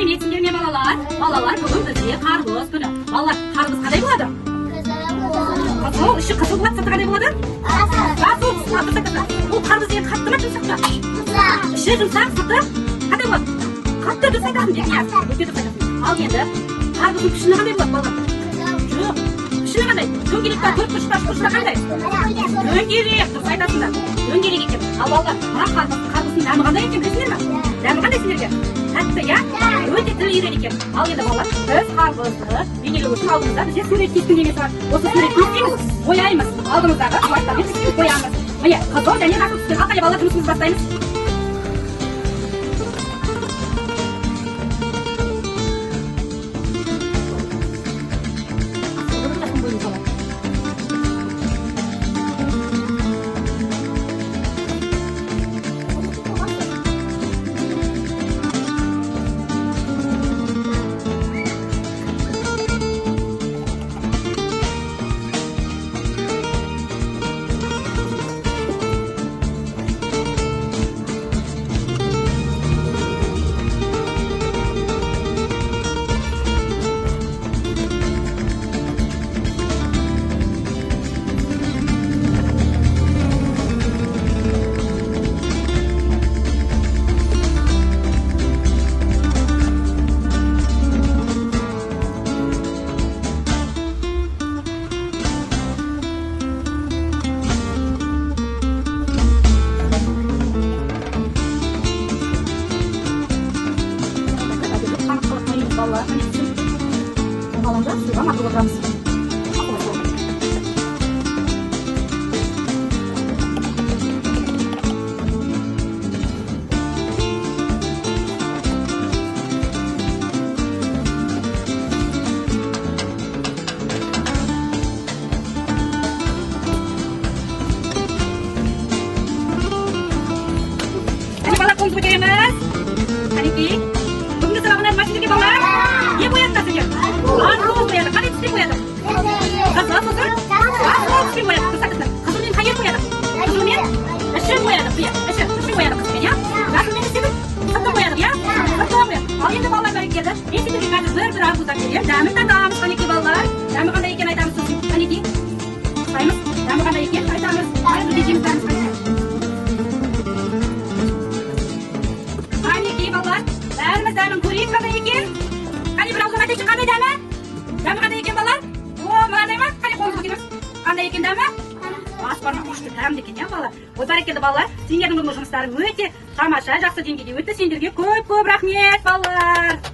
сәлеметсіңдер ме балалар? Балалар, бүгін бізде қарбыз күні. Балалар, қарбыз қандай болады? Қызыл, іші қызыл болады, сырты қандай болады? Бұл қарбыз деген қатты ма, жұмсақ па? Іші жұмсақ, сырты қандай болады? Қатты дұрыс айтасың, өте дұрыс айтасың. Ал енді, қарбыздың пішіні қандай болады, балалар? Жоқ, пішіні қандай? Дөңгелек па, төрт бұрышта қандай? Дөңгелек, дұрыс айтасыңдар. Дөңгелек екен. Ал балалар, мына қарбыздың дәмі қандай екен, білесіңдер ме? Дәмі қандай сендерге? Тәтті, иә? Өте тіл үйрен екен. Ал енді балалар, біз қарбызды бейнелеу үшін алдымызда бізде сурет кескіндемесі бар. Осы сурет кескіміз, бояймыз. Алдымыздағы жуастармен кескіміз боямыз. Міне, қызыл және жасыл түстен. Ал қане балалар, жұмысымызды бастаймыз. Балалар, баламда суға мақыл отырамыз. Әне балалар, қолымызды көтереміз. Әнеки, бүгінгі сұрағына нұма сендерге балалар? Не бояды да сендер? Арқылы бояды. Қандай түспен бояды? Қызыл сосын? Арқылы түспен бояды. Қызылмен қай жер бояды? Қызылмен ішін бояды. Ішін бояды қызылмен, иә? Жасылмен істедік? Сыртын бояды, иә? Сыртын бояды. Ал енді балалар бәрекелді. Мен сендерге қазір бір арбуздан беремін. Дәмін таңдамыз, қанекей балалар. Дәмі қандай екен айтамыз сосын. Қанекей? Қаймыз? Дәмі қандай екен айтамыз. Бірге жейміз дәміз қанекей. Қанекей балалар. Бәріміз дәмін көрейік қандай екен. Қане бір ауыздан айтайықшы, қандай дәмі? Дәмі қандай екен балалар? О, мынандай ма? Қане қолымызды көтеріңіз. Қандай екен дәмі? Аспарма күшті дәмді екен, иә балалар? Ол бәрекелді балалар. Сендердің бұл жұмыстарың өте тамаша, жақсы деңгейде өтті. Сендерге көп рахмет балалар.